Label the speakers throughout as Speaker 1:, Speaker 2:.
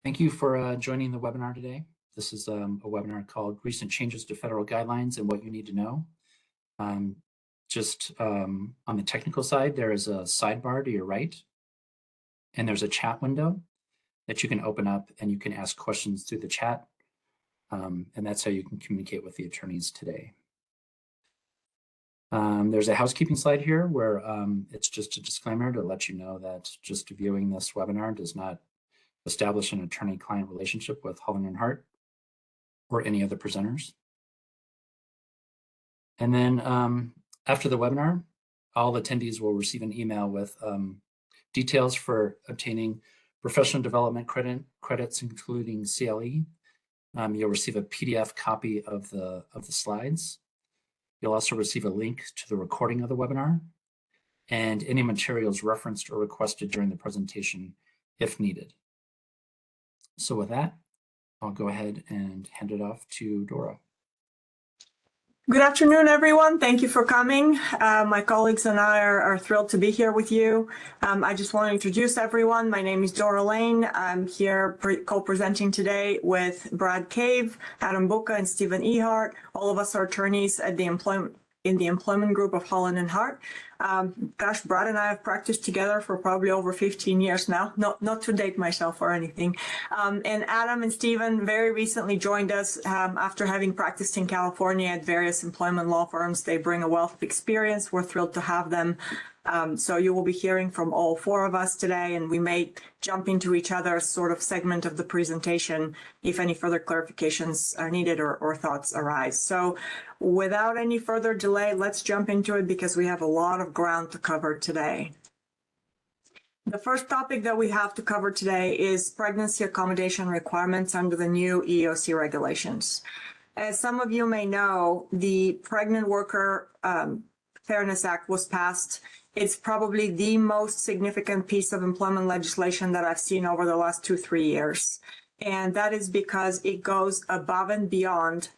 Speaker 1: Thank you for joining the webinar today. This is a webinar called Recent Changes to Federal Guidelines and What You Need to Know. On the technical side, there is a sidebar to your right, and there's a chat window that you can open up and you can ask questions through the chat. And that's how you can communicate with the attorneys today. There's a housekeeping slide here where it's just a disclaimer to let you know that just viewing this webinar does not establish an attorney-client relationship with Holland & Hart or any other presenters. And then after the webinar, all attendees will receive an email with details for obtaining professional development credits, including CLE. You'll receive a PDF copy of the slides. You'll also receive a link to the recording of the webinar and any materials referenced or requested during the presentation if needed. So with that, I'll go ahead and hand it off to Dora.
Speaker 2: Good afternoon, everyone. Thank you for coming. My colleagues and I are thrilled to be here with you. I just want to introduce everyone. My name is Dora Lane. I'm here co-presenting today with Brad Cave, Adam Bucca, and Stephen Ehart. All of us are attorneys at the employment group of Holland & Hart. Gosh, Brad and I have practiced together for probably over 15 years now, not to date myself or anything. And Adam and Stephen very recently joined us after having practiced in California at various employment law firms. They bring a wealth of experience. We're thrilled to have them. So you will be hearing from all four of us today, and we may jump into each other's sort of segment of the presentation if any further clarifications are needed or thoughts arise. So without any further delay, let's jump into it because we have a lot of ground to cover today. The first topic that we have to cover today is pregnancy accommodation requirements under the new EEOC regulations. As some of you may know, the Pregnant Worker Fairness Act was passed. It's probably the most significant piece of employment legislation that I've seen over the last 2-3 years. And that is because it goes above and beyond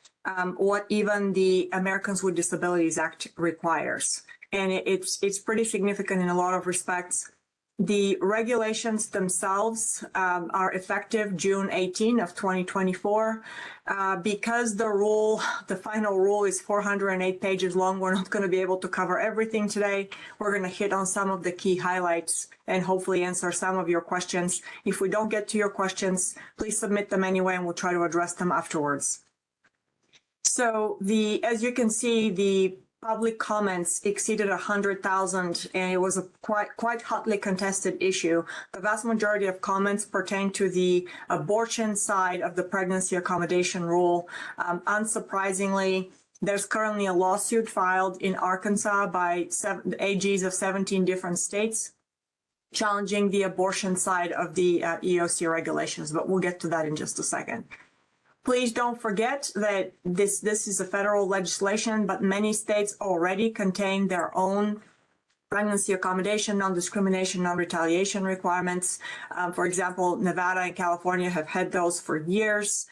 Speaker 2: what even the Americans with Disabilities Act requires. And it's pretty significant in a lot of respects. The regulations themselves are effective June 18 of 2024. Because the final rule is 408 pages long, we're not going to be able to cover everything today. We're going to hit on some of the key highlights and hopefully answer some of your questions. If we don't get to your questions, please submit them anyway, and we'll try to address them afterwards. So as you can see, the public comments exceeded 100,000, and it was a quite hotly contested issue. The vast majority of comments pertain to the abortion side of the pregnancy accommodation rule. Unsurprisingly, there's currently a lawsuit filed in Arkansas by AGs of 17 different states challenging the abortion side of the EEOC regulations, but we'll get to that in just a second. Please don't forget that this is a federal legislation, but many states already contain their own pregnancy accommodation, non-discrimination, non-retaliation requirements. For example, Nevada and California have had those for years.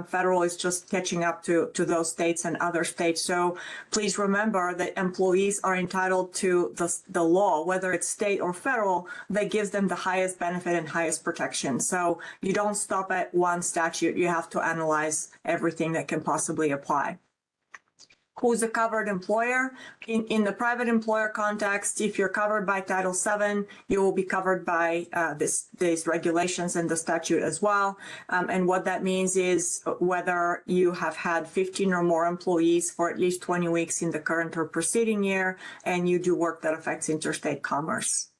Speaker 2: Federal is just catching up to those states and other states. So please remember that employees are entitled to the law, whether it's state or federal, that gives them the highest benefit and highest protection. So you don't stop at one statute. You have to analyze everything that can possibly apply. Who's a covered employer? In the private employer context, if you're covered by Title VII, you will be covered by these regulations and the statute as well. And what that means is whether you have had 15 or more employees for at least 20 weeks in the current or preceding year, and you do work that affects interstate commerce.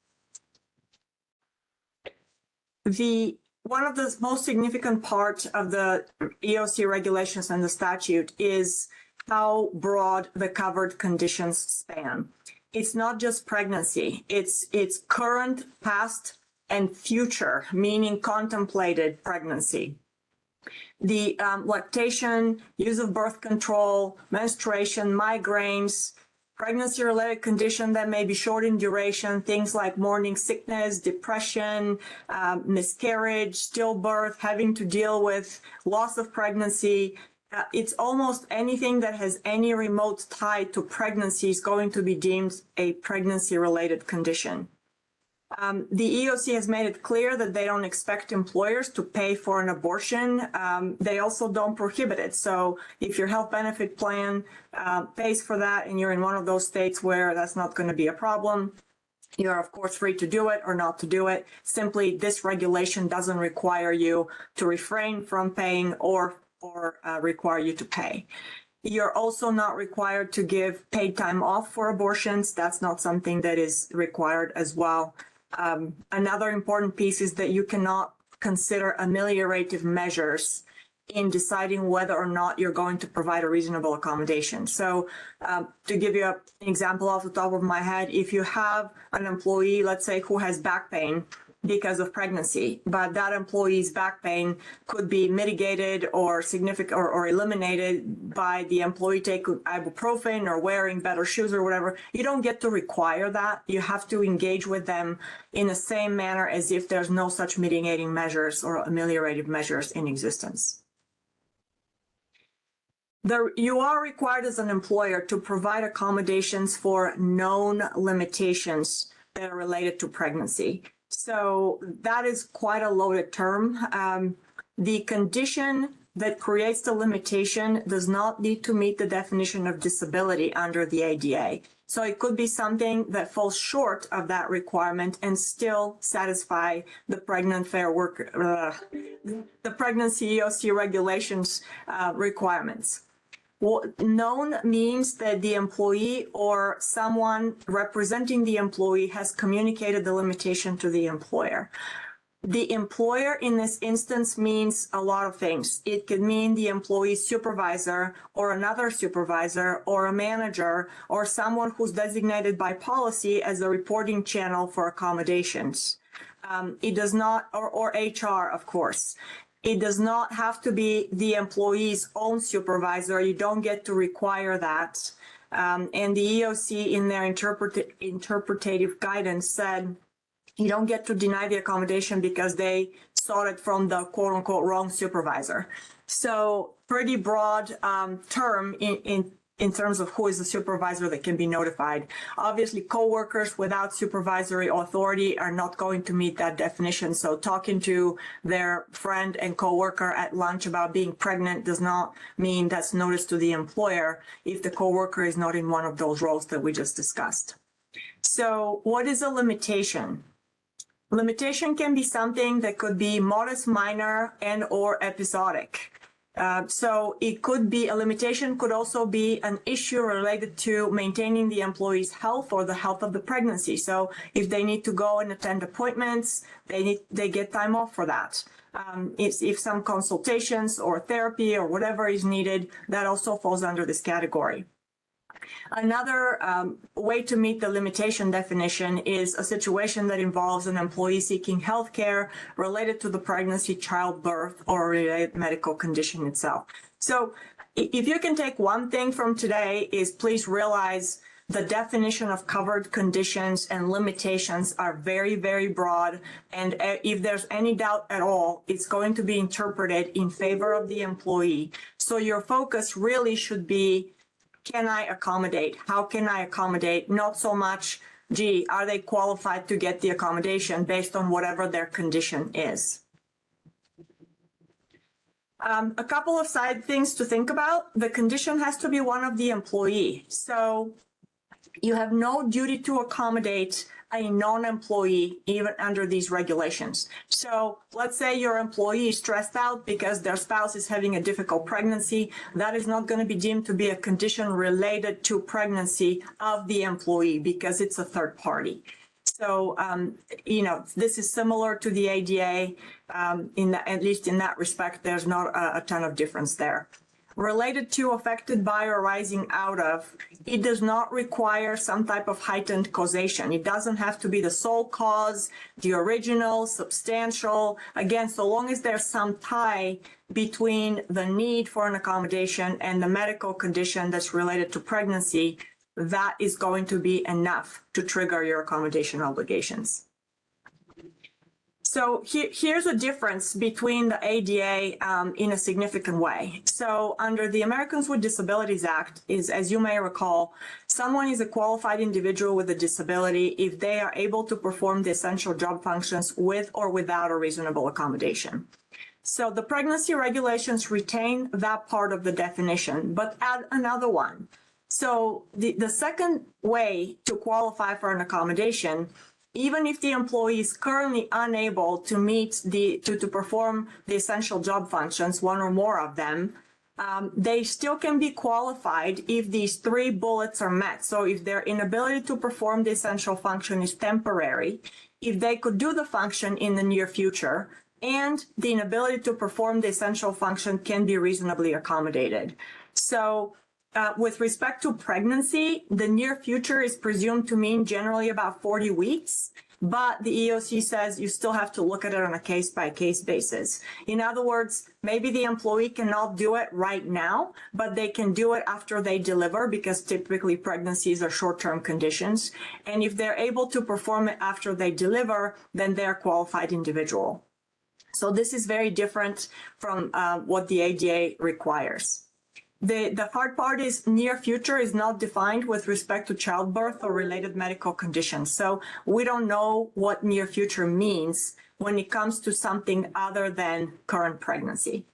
Speaker 2: One of the most significant parts of the EEOC regulations and the statute is how broad the covered conditions span. It's not just pregnancy, it's current, past, and future, meaning contemplated pregnancy. The lactation, use of birth control, menstruation, migraines, pregnancy-related condition that may be short in duration, things like morning sickness, depression, miscarriage, stillbirth, having to deal with loss of pregnancy. It's almost anything that has any remote tie to pregnancy is going to be deemed a pregnancy-related condition. The EEOC has made it clear that they don't expect employers to pay for an abortion. They also don't prohibit it. So if your health benefit plan pays for that and you're in one of those states where that's not going to be a problem, you are, of course, free to do it or not to do it. Simply, this regulation doesn't require you to refrain from paying or require you to pay. You're also not required to give paid time off for abortions. That's not something that is required as well. Another important piece is that you cannot consider ameliorative measures in deciding whether or not you're going to provide a reasonable accommodation. So to give you an example off the top of my head, if you have an employee, let's say, who has back pain because of pregnancy, but that employee's back pain could be mitigated or significant or eliminated by the employee taking ibuprofen or wearing better shoes or whatever, you don't get to require that. You have to engage with them in the same manner as if there's no such mitigating measures or ameliorative measures in existence. You are required as an employer to provide accommodations for known limitations that are related to pregnancy. So that is quite a loaded term. The condition that creates the limitation does not need to meet the definition of disability under the ADA. So it could be something that falls short of that requirement and still satisfy the pregnancy EEOC regulations requirements. Known means that the employee or someone representing the employee has communicated the limitation to the employer. The employer in this instance means a lot of things. It could mean the employee's supervisor or another supervisor or a manager or someone who's designated by policy as a reporting channel for accommodations. It does not, or HR, of course. It does not have to be the employee's own supervisor. You don't get to require that. And the EEOC in their interpretative guidance said, you don't get to deny the accommodation because they sought it from the quote unquote wrong supervisor. So pretty broad term in terms of who is the supervisor that can be notified. Obviously, coworkers without supervisory authority are not going to meet that definition. So talking to their friend and coworker at lunch about being pregnant does not mean that's notice to the employer if the coworker is not in one of those roles that we just discussed. So what is a limitation? Limitation can be something that could be modest, minor, and or episodic. So it could be, a limitation could also be an issue related to maintaining the employee's health or the health of the pregnancy. So if they need to go and attend appointments, they get time off for that. If some consultations or therapy or whatever is needed, that also falls under this category. Another way to meet the limitation definition is a situation that involves an employee seeking health care related to the pregnancy, childbirth, or related medical condition itself. So if you can take one thing from today is please realize the definition of covered conditions and limitations are very, very broad. And if there's any doubt at all, it's going to be interpreted in favor of the employee. So your focus really should be, can I accommodate? How can I accommodate? Not so much, gee, are they qualified to get the accommodation based on whatever their condition is? A couple of side things to think about. The condition has to be one of the employee. So you have no duty to accommodate a non-employee even under these regulations. So let's say your employee is stressed out because their spouse is having a difficult pregnancy. That is not going to be deemed to be a condition related to pregnancy of the employee because it's a third party. So, this is similar to the ADA. At least in that respect, there's not a ton of difference there. Related to, affected by, or arising out of, it does not require some type of heightened causation. It doesn't have to be the sole cause, the original, substantial. Again, so long as there's some tie between the need for an accommodation and the medical condition that's related to pregnancy, that is going to be enough to trigger your accommodation obligations. So here's a difference between the ADA in a significant way. So under the Americans with Disabilities Act is, as you may recall, someone is a qualified individual with a disability if they are able to perform the essential job functions with or without a reasonable accommodation. So the pregnancy regulations retain that part of the definition, but add another one. So the second way to qualify for an accommodation, even if the employee is currently unable to meet to perform the essential job functions, one or more of them, they still can be qualified if these three bullets are met. So if their inability to perform the essential function is temporary, if they could do the function in the near future, and the inability to perform the essential function can be reasonably accommodated. So with respect to pregnancy, the near future is presumed to mean generally about 40 weeks, but the EEOC says you still have to look at it on a case-by-case basis. In other words, maybe the employee cannot do it right now, but they can do it after they deliver because typically pregnancies are short-term conditions. And if they're able to perform it after they deliver, then they're a qualified individual. So this is very different from what the ADA requires. The hard part is near future is not defined with respect to childbirth or related medical conditions. So we don't know what near future means when it comes to something other than current pregnancy.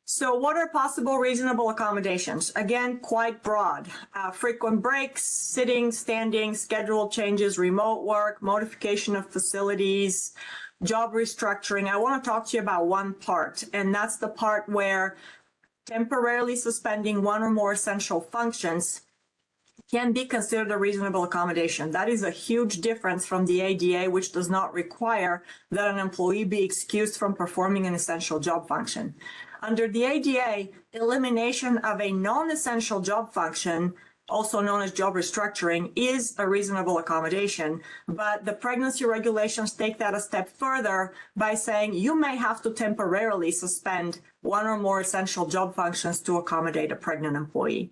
Speaker 2: So what are possible reasonable accommodations? Again, quite broad. Frequent breaks, sitting, standing, schedule changes, remote work, modification of facilities, job restructuring. I want to talk to you about one part, and that's the part where temporarily suspending one or more essential functions can be considered a reasonable accommodation. That is a huge difference from the ADA, which does not require that an employee be excused from performing an essential job function. Under the ADA, elimination of a non-essential job function, also known as job restructuring, is a reasonable accommodation, but the pregnancy regulations take that a step further by saying you may have to temporarily suspend one or more essential job functions to accommodate a pregnant employee.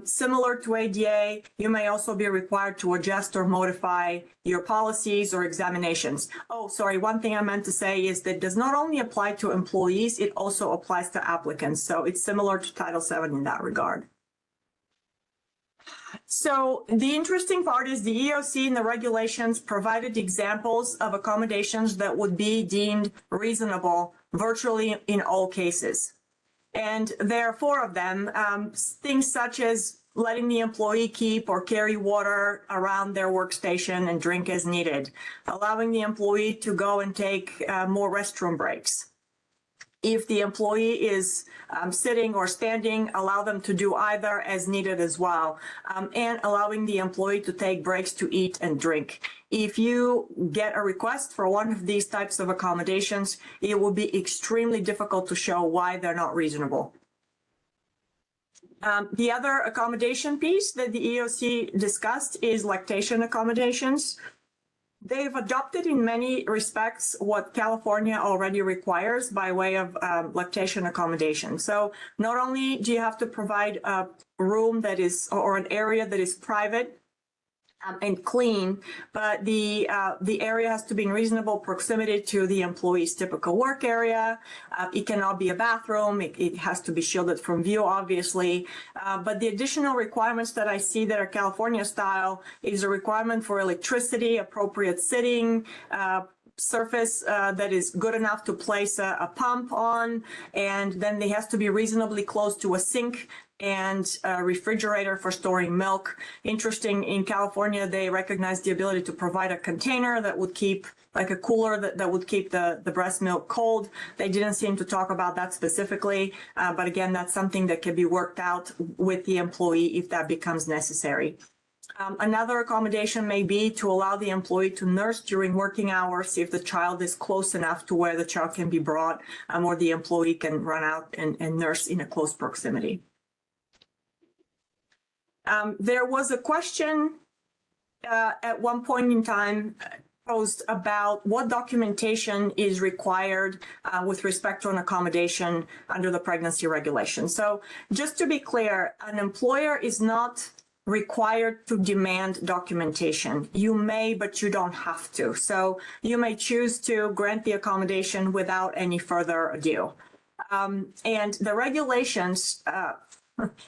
Speaker 2: Similar to ADA, you may also be required to adjust or modify your policies or examinations. Oh, sorry, one thing I meant to say is that it does not only apply to employees, it also applies to applicants. So it's similar to Title VII in that regard. So the interesting part is the EEOC and the regulations provided examples of accommodations that would be deemed reasonable virtually in all cases. And there are four of them, things such as letting the employee keep or carry water around their workstation and drink as needed, allowing the employee to go and take more restroom breaks. If the employee is sitting or standing, allow them to do either as needed as well, and allowing the employee to take breaks to eat and drink. If you get a request for one of these types of accommodations, it will be extremely difficult to show why they're not reasonable. The other accommodation piece that the EEOC discussed is lactation accommodations. They've adopted in many respects what California already requires by way of lactation accommodation. So not only do you have to provide a room that is, or an area that is private and clean, but the area has to be in reasonable proximity to the employee's typical work area. It cannot be a bathroom. It has to be shielded from view, obviously. But the additional requirements that I see that are California style is a requirement for electricity, appropriate sitting, surface that is good enough to place a pump on, and then it has to be reasonably close to a sink and a refrigerator for storing milk. Interesting, in California, they recognize the ability to provide a container that would keep, like a cooler that would keep the breast milk cold. They didn't seem to talk about that specifically, but again, that's something that can be worked out with the employee if that becomes necessary. Another accommodation may be to allow the employee to nurse during working hours if the child is close enough to where the child can be brought, or the employee can run out and nurse in a close proximity. There was a question at one point in time posed about what documentation is required with respect to an accommodation under the pregnancy regulation. So just to be clear, an employer is not required to demand documentation. You may, but you don't have to. So you may choose to grant the accommodation without any further ado. And the regulations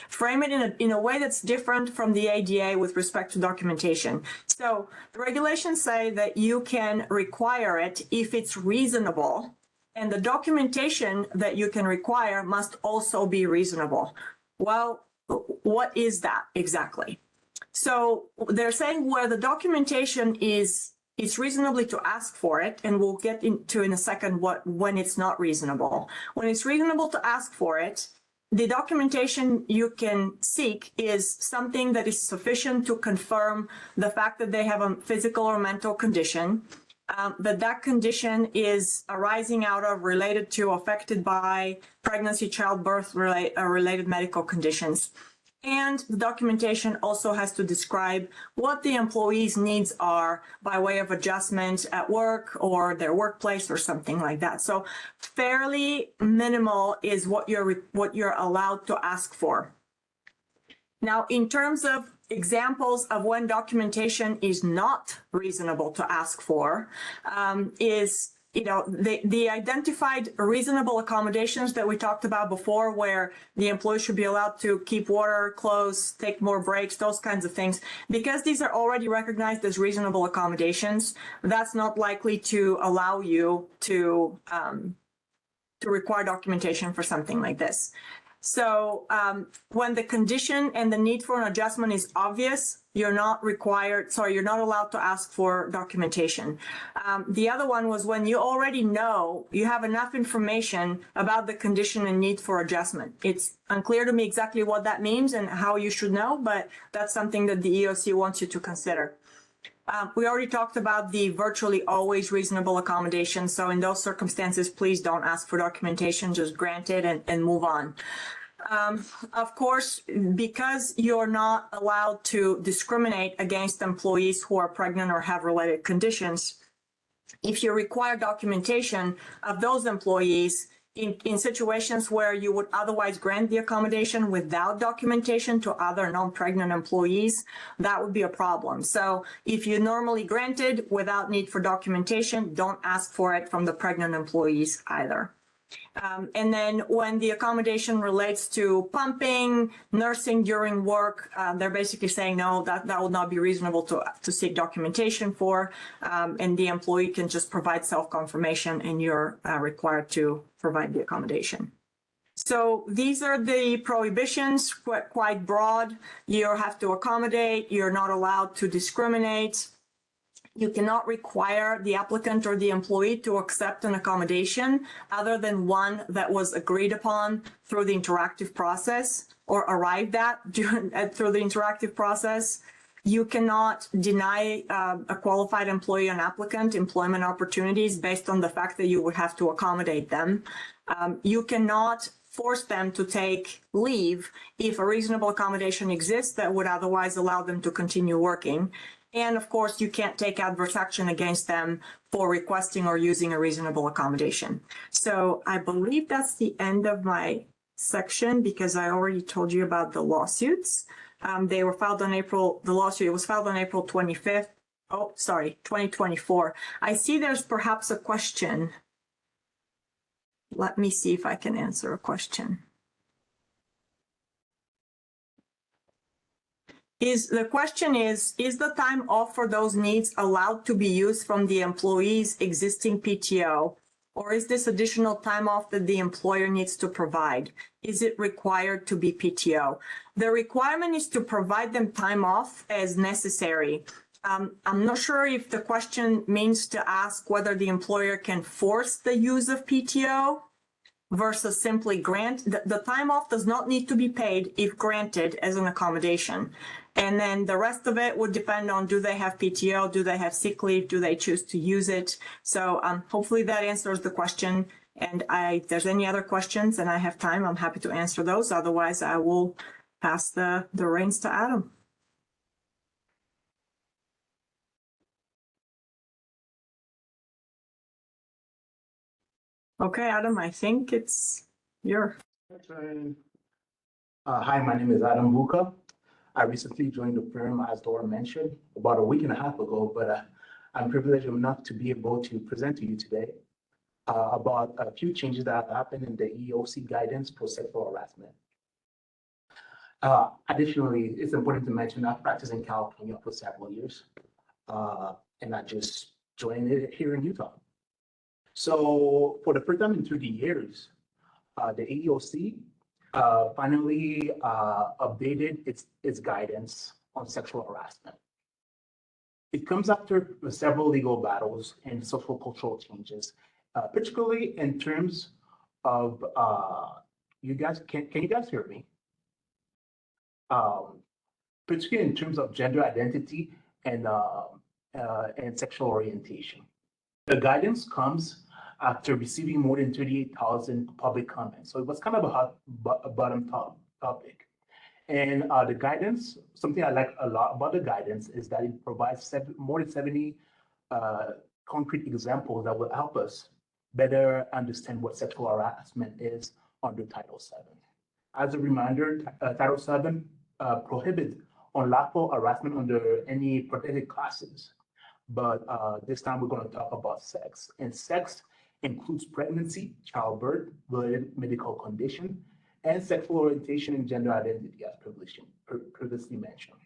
Speaker 2: frame it in a way that's different from the ADA with respect to documentation. So the regulations say that you can require it if it's reasonable, and the documentation that you can require must also be reasonable. Well, what is that exactly? So they're saying where the documentation is, it's reasonably to ask for it, and we'll get into in a second when it's not reasonable. When it's reasonable to ask for it, the documentation you can seek is something that is sufficient to confirm the fact that they have a physical or mental condition, that condition is arising out of, related to, affected by pregnancy, childbirth, related medical conditions. And the documentation also has to describe what the employee's needs are by way of adjustment at work or their workplace or something like that. So fairly minimal is what you're allowed to ask for. Now, in terms of examples of when documentation is not reasonable to ask for, is the identified reasonable accommodations that we talked about before, where the employee should be allowed to keep water, clothes, take more breaks, those kinds of things. Because these are already recognized as reasonable accommodations, that's not likely to allow you to require documentation for something like this. So when the condition and the need for an adjustment is obvious, you're not allowed to ask for documentation. The other one was when you already know, you have enough information about the condition and need for adjustment. It's unclear to me exactly what that means and how you should know, but that's something that the EEOC wants you to consider. We already talked about the virtually always reasonable accommodation. So in those circumstances, please don't ask for documentation, just grant it and move on. Of course, because you're not allowed to discriminate against employees who are pregnant or have related conditions, if you require documentation of those employees, in situations where you would otherwise grant the accommodation without documentation to other non-pregnant employees, that would be a problem. So if you normally granted without need for documentation, don't ask for it from the pregnant employees either. And then when the accommodation relates to pumping, nursing during work, they're basically saying, no, that would not be reasonable to seek documentation for, and the employee can just provide self-confirmation and you're required to provide the accommodation. So these are the prohibitions, quite broad. You have to accommodate, you're not allowed to discriminate. You cannot require the applicant or the employee to accept an accommodation other than one that was agreed upon through the interactive process or arrived at through the interactive process. You cannot deny a qualified employee or applicant employment opportunities based on the fact that you would have to accommodate them. You cannot force them to take leave if a reasonable accommodation exists that would otherwise allow them to continue working. And of course, you can't take adverse action against them for requesting or using a reasonable accommodation. So I believe that's the end of my section because I already told you about the lawsuits. They were filed on the lawsuit was filed on April 25th. Oh, sorry, 2024. I see there's perhaps a question. Let me see if I can answer a question. The question is the time off for those needs allowed to be used from the employee's existing PTO, or is this additional time off that the employer needs to provide? Is it required to be PTO? The requirement is to provide them time off as necessary. I'm not sure if the question means to ask whether the employer can force the use of PTO versus simply grant. The time off does not need to be paid if granted as an accommodation. And then the rest of it would depend on, do they have PTO? Do they have sick leave? Do they choose to use it? So hopefully that answers the question. And if there's any other questions and I have time, I'm happy to answer those. Otherwise, I will pass the reins to Adam. Okay, Adam, I think it's your.
Speaker 3: Hi, my name is Adam Buka. I recently joined the firm, as Dora mentioned, about a week and a half ago, but I'm privileged enough to be able to present to you today about a few changes that have happened in the EEOC guidance for sexual harassment. Additionally, it's important to mention I've practiced in California for several years, and I just joined it here in Utah. So for the first time in 30 years, the EEOC finally updated its guidance on sexual harassment. It comes after several legal battles and social cultural changes, particularly in terms of you guys. Can you guys hear me? Particularly in terms of gender identity and sexual orientation. The guidance comes after receiving more than 38,000 public comments. So it was kind of a hot bottom topic. And the guidance, something I like a lot about the guidance is that it provides more than 70 concrete examples that will help us better understand what sexual harassment is under Title VII. As a reminder, Title VII prohibits unlawful harassment under any protected classes. But this time we're going to talk about sex. And sex includes pregnancy, childbirth, related medical condition, and sexual orientation and gender identity, as previously mentioned.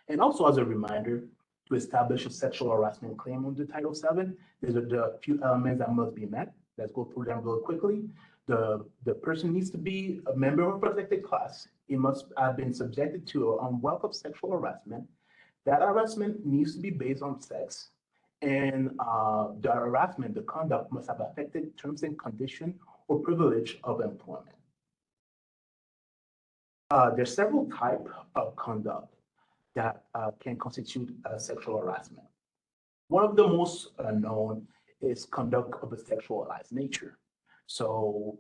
Speaker 3: And also as a reminder, to establish a sexual harassment claim under Title VII, there's a few elements that must be met. Let's go through them real quickly. The person needs to be a member of a protected class. It must have been subjected to unwelcome sexual harassment. That harassment needs to be based on sex, and the harassment, the conduct must have affected terms and condition or privilege of employment. There's several types of conduct that can constitute sexual harassment. One of the most known is conduct of a sexualized nature. So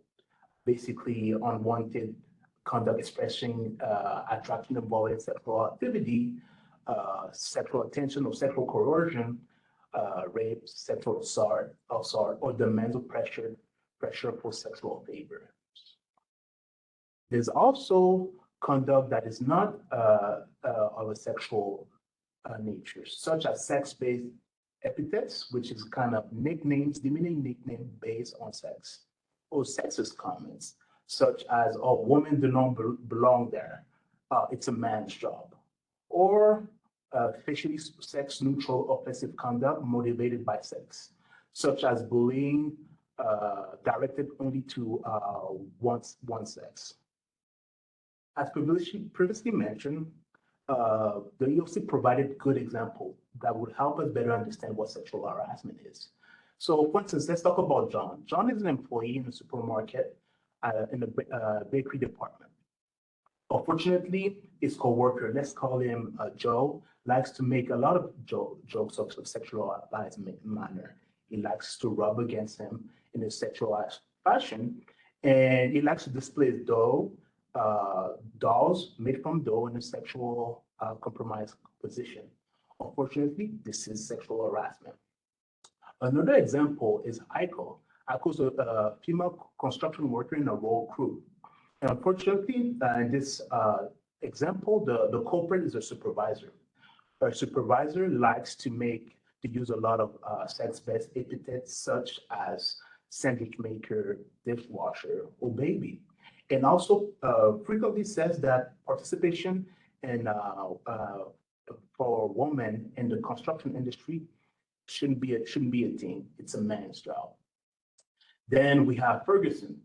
Speaker 3: basically unwanted conduct expressing attraction involving sexual activity, sexual attention or sexual coercion, rape, sexual assault, or demands of pressure for sexual favor. There's also conduct that is not of a sexual nature, such as sex-based epithets, which is kind of nicknames, demeaning nickname based on sex, or sexist comments, such as, "Oh, women do not belong there. It's a man's job," or facially sex-neutral offensive conduct motivated by sex, such as bullying directed only to one sex. As previously mentioned, the EEOC provided good example that would help us better understand what sexual harassment is. So, for instance, let's talk about John. John is an employee in a supermarket in the bakery department. Unfortunately, his coworker, let's call him Joe, likes to make a lot of jokes of sexualized manner. He likes to rub against him in a sexualized fashion, and he likes to display dolls made from dough in a sexual compromised position. Unfortunately, this is sexual harassment. Another example is Aiko. Aiko's a female construction worker in a road crew. And unfortunately, in this example, the culprit is a supervisor. A supervisor likes to use a lot of sex-based epithets such as sandwich maker, dishwasher, or baby. And also frequently says that participation in for women in the construction industry shouldn't be a thing. It's a man's job. Then we have Ferguson.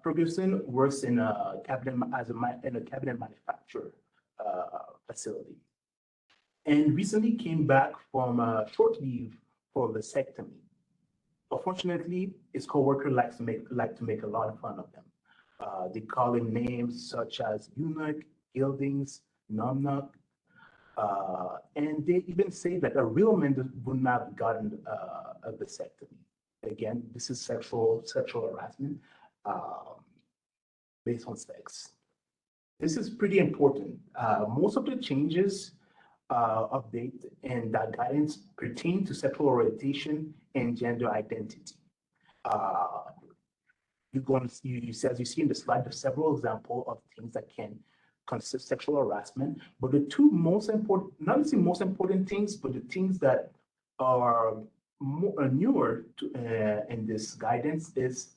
Speaker 3: Ferguson works in a cabinet manufacturer facility, and recently came back from a short leave for vasectomy. Unfortunately, his coworker like to make a lot of fun of him. They call him names such as eunuch, gildings, numbnut, and they even say that a real man would not have gotten a vasectomy. Again, this is sexual harassment based on sex. This is pretty important. Most of the changes update and that guidance pertain to sexual orientation and gender identity. You're going to see, as you see in the slide, there's several examples of things that can sexual harassment. But the two most important, not the most important things, but the things that are newer in this guidance is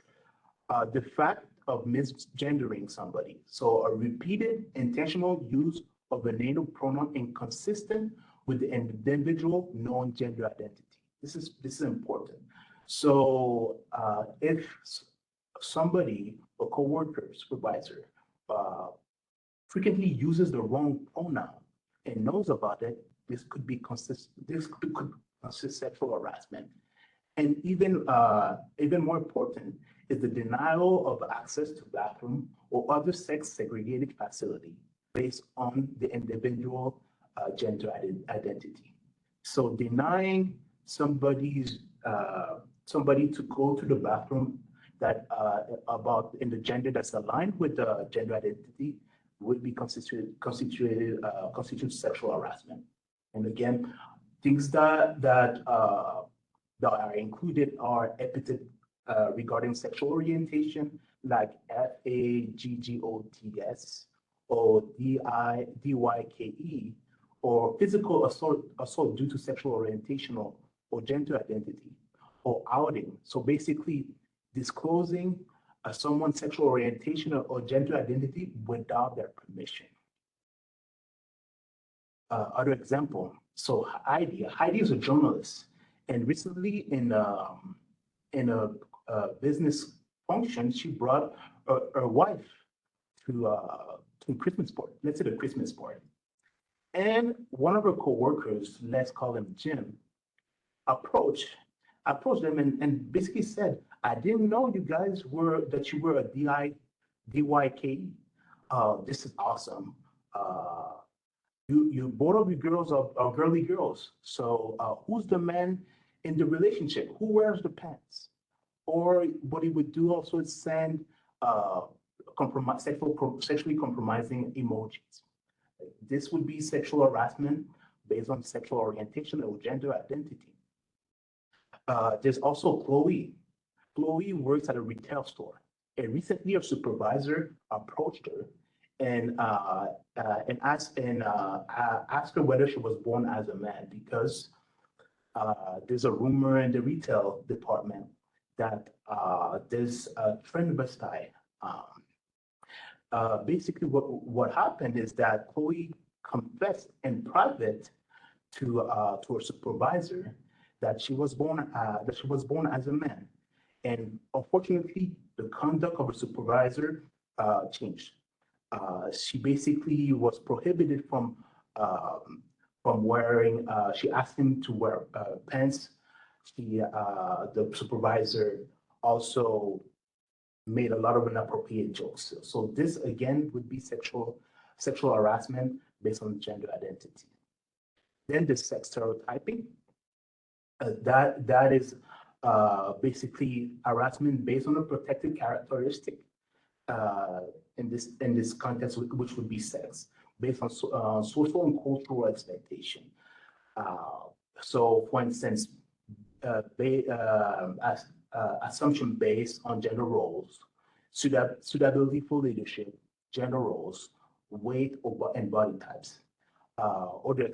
Speaker 3: the fact of misgendering somebody. So a repeated intentional use of a native pronoun inconsistent with the individual known gender identity. This is important. So if somebody, a coworker, supervisor, frequently uses the wrong pronoun and knows about it, this could consist sexual harassment. And even more important is the denial of access to bathroom or other sex segregated facility based on the individual gender identity. So denying somebody to go to the bathroom that about in the gender that's aligned with the gender identity would be constitute sexual harassment. And again, things that are included are epithet regarding sexual orientation, like FAGGOTS or DYKE, or physical assault due to sexual orientation or gender identity, or outing. So basically, disclosing someone's sexual orientation or gender identity without their permission. Other example, so Heidi is a journalist, and recently in a business function, she brought her wife to Christmas party. Let's say the Christmas party, and one of her coworkers, let's call him Jim, approached them and basically said, "I didn't know you guys that you were a DYKE. This is awesome. You both of you girls are girly girls. So who's the man in the relationship? Who wears the pants?" Or what he would do also is send sexually compromising emojis. This would be sexual harassment based on sexual orientation or gender identity. There's also Chloe. Chloe works at a retail store, and recently her supervisor approached her and asked her whether she was born as a man, because there's a rumor in the retail department that there's a transvestite. Basically, what happened is that Chloe confessed in private to her supervisor that she was born as a man, and unfortunately, the conduct of her supervisor changed. She basically was prohibited from wearing. She asked him to wear pants. The supervisor also made a lot of inappropriate jokes. So this again would be sexual harassment based on gender identity. Then the sex stereotyping. That is basically harassment based on a protected characteristic in this context, which would be sex, based on social and cultural expectation. So, for instance, assumption based on gender roles, suitability for leadership, gender roles, weight and body types, or the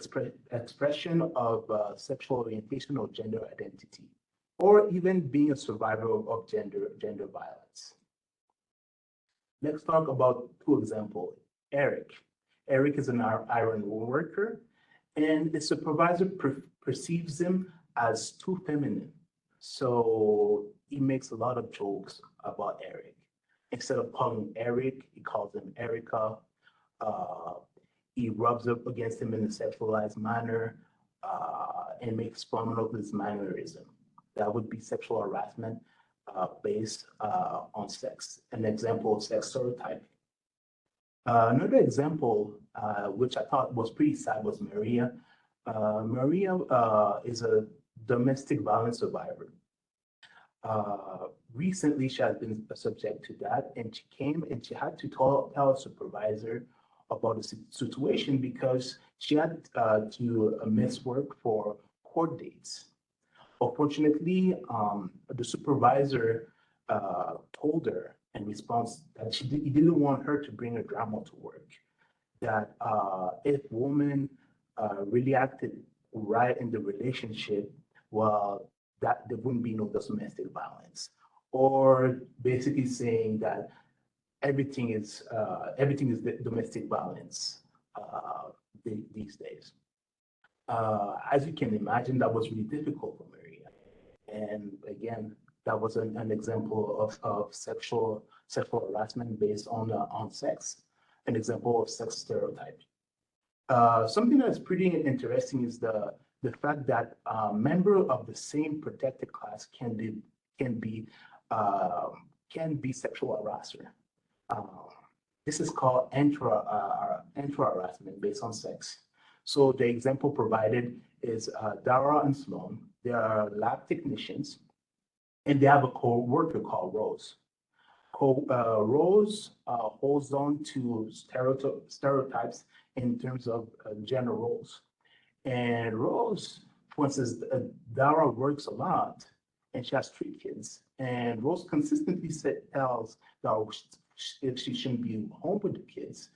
Speaker 3: expression of sexual orientation or gender identity, or even being a survivor of gender violence. Let's talk about two examples. Eric. Eric is an iron worker, and the supervisor perceives him as too feminine. So he makes a lot of jokes about Eric. Instead of calling him Eric, he calls him Erica. He rubs up against him in a sexualized manner and makes fun of his mannerism. That would be sexual harassment based on sex. An example of sex stereotyping. Another example, which I thought was pretty sad, was Maria. Maria is a domestic violence survivor. Recently, she has been subject to that, and she came and she had to tell her supervisor about the situation because she had to miss work for court dates. Unfortunately, the supervisor told her in response that he didn't want her to bring her grandma to work. that if women really acted right in the relationship, well, that there wouldn't be no domestic violence, or basically saying that everything is domestic violence these days. As you can imagine, that was really difficult for Maria. And again, that was an example of sexual harassment based on sex, an example of sex stereotype. Something that's pretty interesting is the fact that members of the same protected class can be sexual harasser. This is called intra-harassment based on sex. So the example provided is Dara and Sloan. They are lab technicians, and they have a co-worker called Rose. Rose holds on to stereotypes in terms of gender roles. And Rose, for instance, Dara works a lot, and she has 3 kids. And Rose consistently tells Dara if she shouldn't be home with the kids,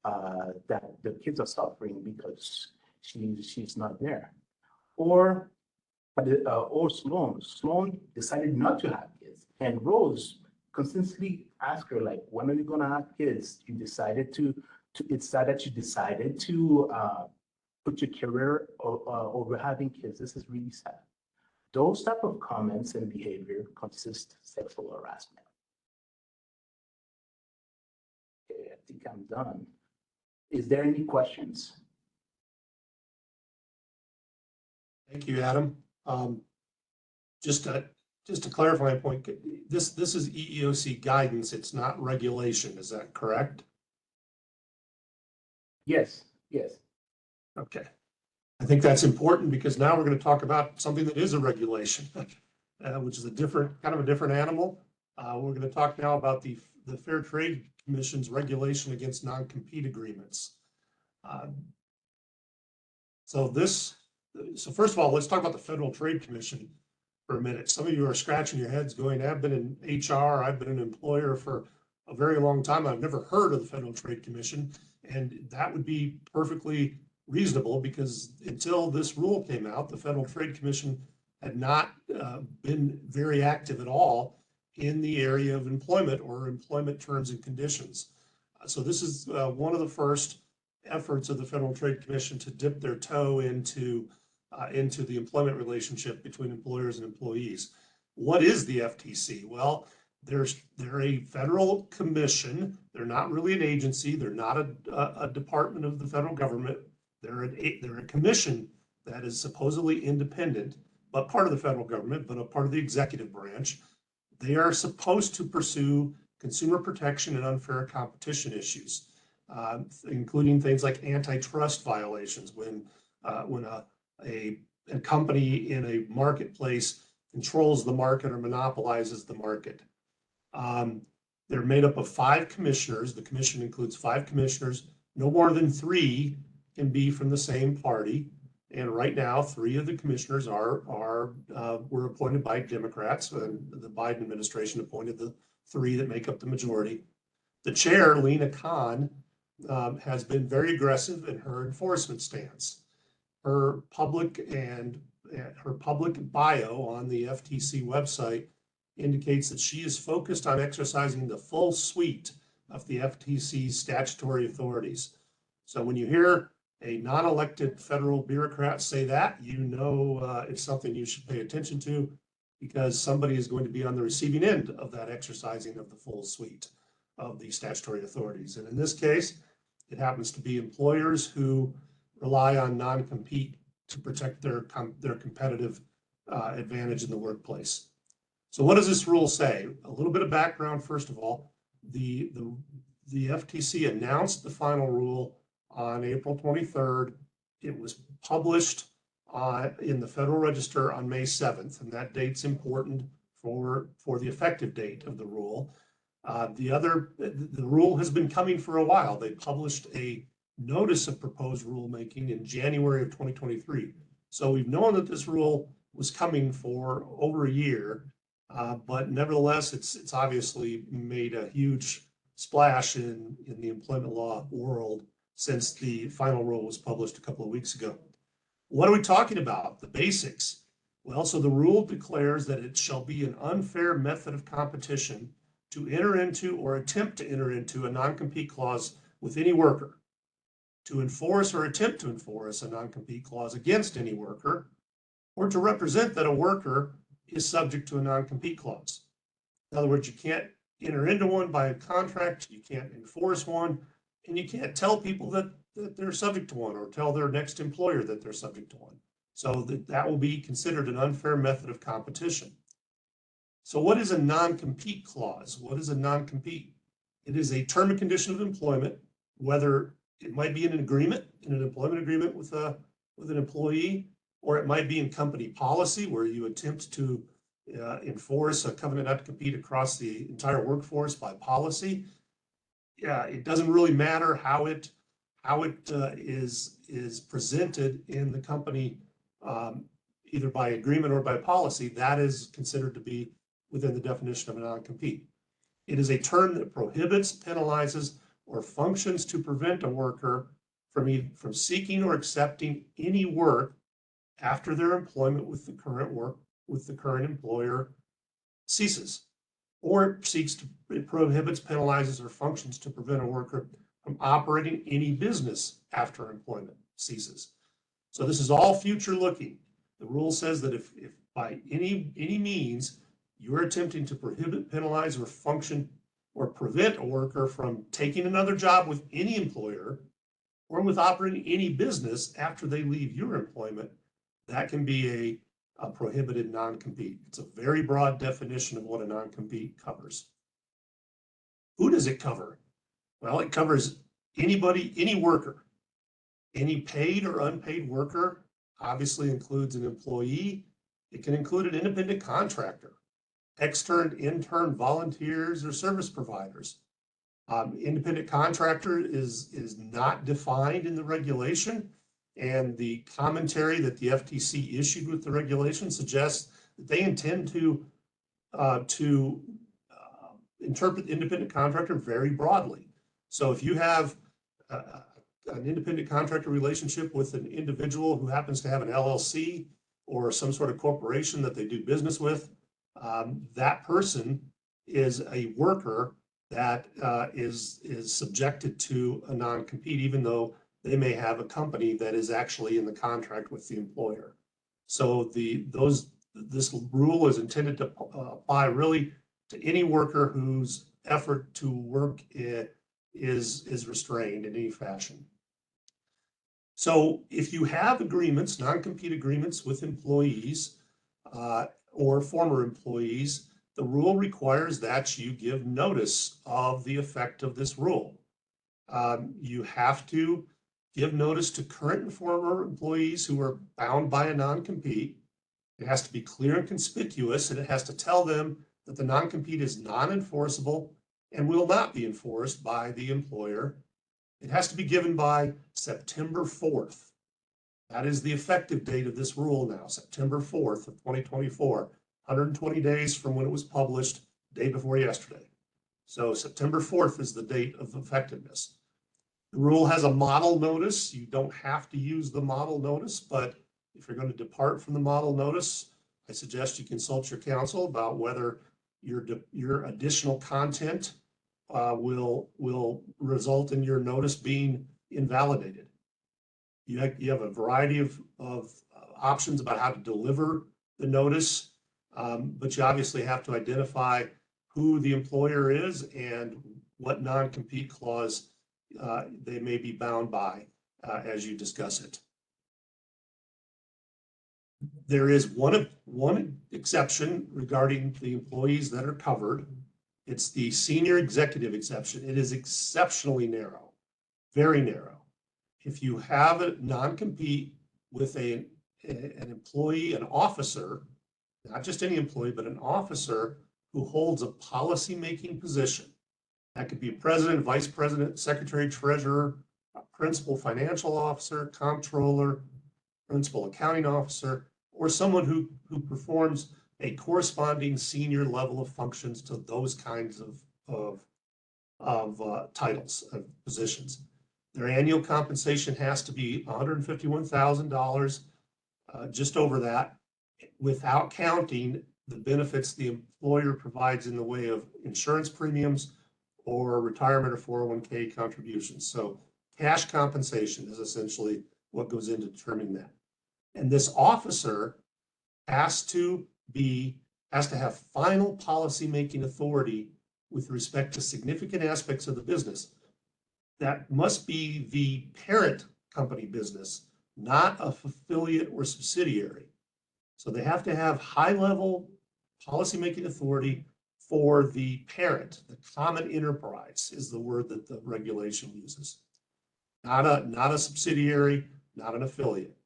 Speaker 3: that the kids are suffering because she's not there. Or Sloan. Sloan decided not to have kids, and Rose consistently asked her, like, when are you gonna have kids? It's that you decided to put your career over having kids. This is really sad. Those type of comments and behavior consist sexual harassment. Okay, I think I'm done. Is there any questions?
Speaker 4: Thank you, Adam. Just to clarify my point, this is EEOC guidance. It's not regulation. Is that correct?
Speaker 3: Yes, yes.
Speaker 4: Okay. I think that's important because now we're going to talk about something that is a regulation, which is kind of a different animal. We're going to talk now about the Fair Trade Commission's regulation against non-compete agreements. So first of all, let's talk about the Federal Trade Commission for a minute. Some of you are scratching your heads going, I've been in HR, I've been an employer for a very long time. I've never heard of the Federal Trade Commission. And that would be perfectly reasonable because until this rule came out, the Federal Trade Commission had not been very active at all in the area of employment or employment terms and conditions. So this is one of the first efforts of the Federal Trade Commission to dip their toe into the employment relationship between employers and employees. What is the FTC? Well, they're a federal commission. They're not really an agency. They're not a department of the federal government. They're a commission that is supposedly independent, but part of the federal government, but a part of the executive branch. They are supposed to pursue consumer protection and unfair competition issues, including things like antitrust violations when a company in a marketplace controls the market or monopolizes the market. They're made up of 5 commissioners. The commission includes 5 commissioners. No more than 3 can be from the same party. And right now, 3 of the commissioners were appointed by Democrats, and the Biden administration appointed the 3 that make up the majority. The chair, Lena Khan, has been very aggressive in her enforcement stance. Her public bio on the FTC website indicates that she is focused on exercising the full suite of the FTC's statutory authorities. So when you hear a non-elected federal bureaucrat say that, you know it's something you should pay attention to because somebody is going to be on the receiving end of that exercising of the full suite of the statutory authorities. And in this case, it happens to be employers who rely on non-compete to protect their competitive advantage in the workplace. So what does this rule say? A little bit of background, first of all. The FTC announced the final rule on April 23rd. It was published in the Federal Register on May 7th, and that date's important for the effective date of the rule. The rule has been coming for a while. They published a notice of proposed rulemaking in January of 2023. So we've known that this rule was coming for over a year, but nevertheless, it's obviously made a huge splash in the employment law world since the final rule was published a couple of weeks ago. What are we talking about? The basics. Well, so the rule declares that it shall be an unfair method of competition to enter into or attempt to enter into a non-compete clause with any worker, to enforce or attempt to enforce a non-compete clause against any worker, or to represent that a worker is subject to a non-compete clause. In other words, you can't enter into one by a contract, you can't enforce one, and you can't tell people that they're subject to one or tell their next employer that they're subject to one. So that will be considered an unfair method of competition. So what is a non-compete clause? What is a non-compete? It is a term and condition of employment, whether it might be in an agreement, in an employment agreement with an employee, or it might be in company policy where you attempt to enforce a covenant not to compete across the entire workforce by policy. Yeah, it doesn't really matter how it is presented in the company, either by agreement or by policy. That is considered to be within the definition of a non-compete. It is a term that prohibits, penalizes, or functions to prevent a worker from seeking or accepting any work after their employment with the current employer ceases, or it prohibits, penalizes, or functions to prevent a worker from operating any business after employment ceases. So this is all future looking. The rule says that if by any means you're attempting to prohibit, penalize, or function or prevent a worker from taking another job with any employer or with operating any business after they leave your employment, that can be a prohibited non-compete. It's a very broad definition of what a non-compete covers. Who does it cover? Well, it covers anybody, any worker. Any paid or unpaid worker obviously includes an employee. It can include an independent contractor, extern, intern, volunteers, or service providers. Independent contractor is not defined in the regulation, and the commentary that the FTC issued with the regulation suggests that they intend to interpret independent contractor very broadly. So if you have an independent contractor relationship with an individual who happens to have an LLC or some sort of corporation that they do business with, that person is a worker that is subjected to a non-compete, even though they may have a company that is actually in the contract with the employer. So this rule is intended to apply really to any worker whose effort to work is restrained in any fashion. So if you have agreements, non-compete agreements with employees or former employees, the rule requires that you give notice of the effect of this rule. You have to give notice to current and former employees who are bound by a non-compete. It has to be clear and conspicuous, and it has to tell them that the non-compete is non-enforceable and will not be enforced by the employer. It has to be given by September 4th. That is the effective date of this rule now, September 4th of 2024, 120 days from when it was published, the day before yesterday. So September 4th is the date of effectiveness. The rule has a model notice. You don't have to use the model notice, but if you're going to depart from the model notice, I suggest you consult your counsel about whether your additional content will result in your notice being invalidated. You have a variety of options about how to deliver the notice, but you obviously have to identify who the employer is and what non-compete clause they may be bound by as you discuss it. There is one exception regarding the employees that are covered. It's the senior executive exception. It is exceptionally narrow, very narrow. If you have a non-compete with an employee, an officer, not just any employee, but an officer who holds a policy-making position, that could be a president, vice president, secretary, treasurer, a principal financial officer, comptroller, principal accounting officer, or someone who performs a corresponding senior level of functions to those kinds of titles, of positions. Their annual compensation has to be $151,000, just over that, without counting the benefits the employer provides in the way of insurance premiums or retirement or 401k contributions. So cash compensation is essentially what goes into determining that. And this officer has to have final policy-making authority with respect to significant aspects of the business. That must be the parent company business, not a affiliate or subsidiary. So they have to have high-level policymaking authority for the parent. The common enterprise is the word that the regulation uses. Not a subsidiary, not an affiliate.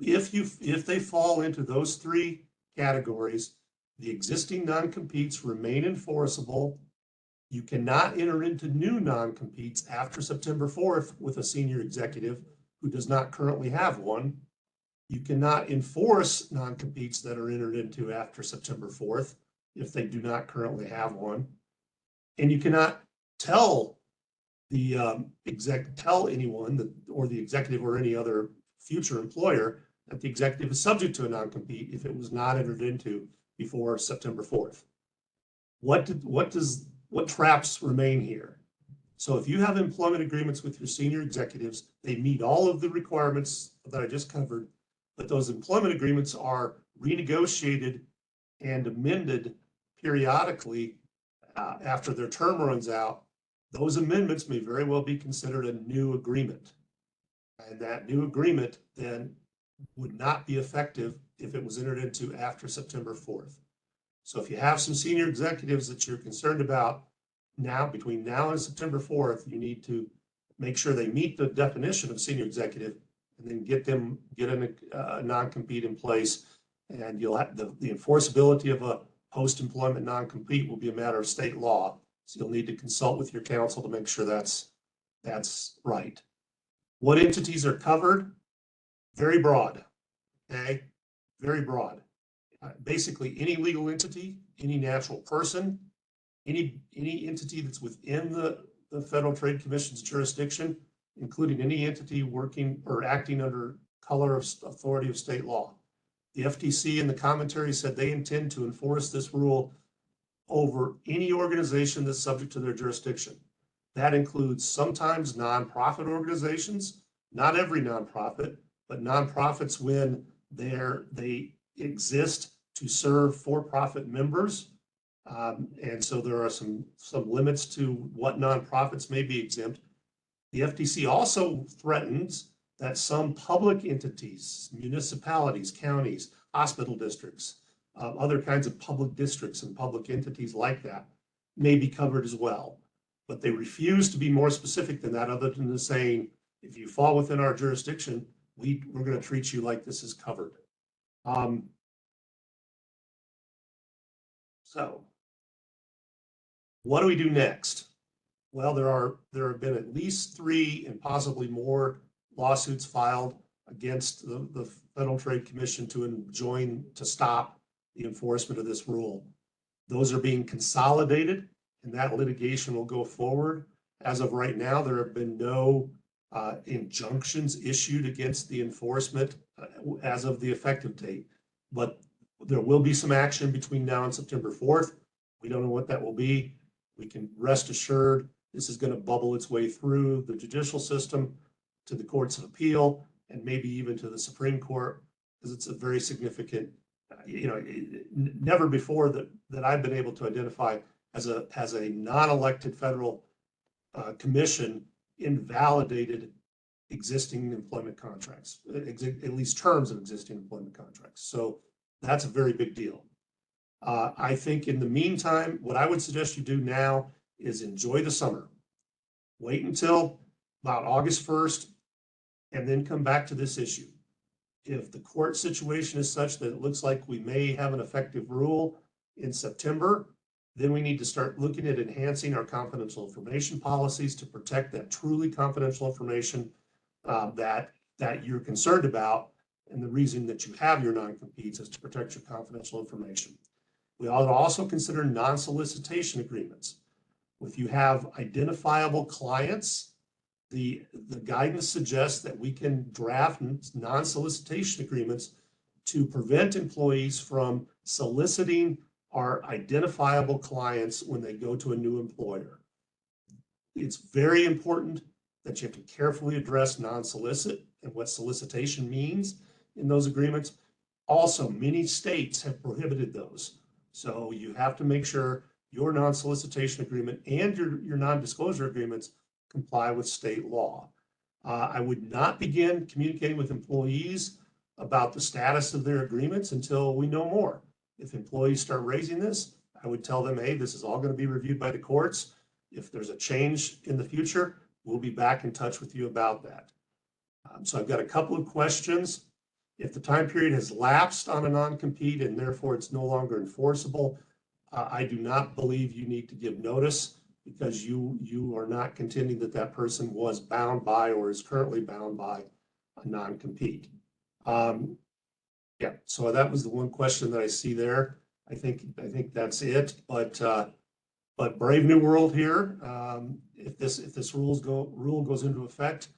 Speaker 4: If they fall into those three categories, the existing non-competes remain enforceable. You cannot enter into new non-competes after September 4th with a senior executive who does not currently have one. You cannot enforce non-competes that are entered into after September 4th if they do not currently have one. And you cannot tell the anyone or the executive or any other future employer that the executive is subject to a non-compete if it was not entered into before September 4th. What traps remain here? So if you have employment agreements with your senior executives, they meet all of the requirements that I just covered, but those employment agreements are renegotiated and amended periodically after their term runs out. Those amendments may very well be considered a new agreement. And that new agreement then would not be effective if it was entered into after September 4th. So if you have some senior executives that you're concerned about now, between now and September 4th, you need to make sure they meet the definition of senior executive and then get a non-compete in place. And you'll have the enforceability of a post-employment non-compete will be a matter of state law. So you'll need to consult with your counsel to make sure that's right. What entities are covered? Very broad, okay? Very broad. Basically, any legal entity, any natural person, any entity that's within the Federal Trade Commission's jurisdiction, including any entity working or acting under color of authority of state law. The FTC in the commentary said they intend to enforce this rule over any organization that's subject to their jurisdiction. That includes sometimes nonprofit organizations, not every nonprofit, but nonprofits when they exist to serve for-profit members. And so there are some limits to what nonprofits may be exempt. The FTC also threatens that some public entities, municipalities, counties, hospital districts, other kinds of public districts and public entities like that may be covered as well. But they refuse to be more specific than that, other than saying, if you fall within our jurisdiction, we're going to treat you like this is covered. So what do we do next? Well, there have been at least 3 and possibly more lawsuits filed against the Federal Trade Commission to stop the enforcement of this rule. Those are being consolidated, and that litigation will go forward. As of right now, there have been no injunctions issued against the enforcement as of the effective date, but there will be some action between now and September 4th. We don't know what that will be. We can rest assured this is going to bubble its way through the judicial system to the courts of appeal and maybe even to the Supreme Court, because it's a very significant, never before that I've been able to identify as a non-elected federal commission invalidated existing employment contracts, at least terms of existing employment contracts. So that's a very big deal. I think in the meantime, what I would suggest you do now is enjoy the summer. Wait until about August 1st and then come back to this issue. If the court situation is such that it looks like we may have an effective rule in September, then we need to start looking at enhancing our confidential information policies to protect that truly confidential information that you're concerned about. And the reason that you have your non-competes is to protect your confidential information. We ought to also consider non-solicitation agreements. If you have identifiable clients, the guidance suggests that we can draft non-solicitation agreements to prevent employees from soliciting our identifiable clients when they go to a new employer. It's very important that you have to carefully address non-solicit and what solicitation means in those agreements. Also, many states have prohibited those. So you have to make sure your non-solicitation agreement and your non-disclosure agreements comply with state law. I would not begin communicating with employees about the status of their agreements until we know more. If employees start raising this, I would tell them, hey, this is all going to be reviewed by the courts. If there's a change in the future, we'll be back in touch with you about that. So I've got a couple of questions. If the time period has lapsed on a non-compete and therefore it's no longer enforceable, I do not believe you need to give notice because you are not contending that that person was bound by or is currently bound by a non-compete. Yeah, so that was the one question that I see there. I think that's it. But brave new world here. If this rule goes into effect,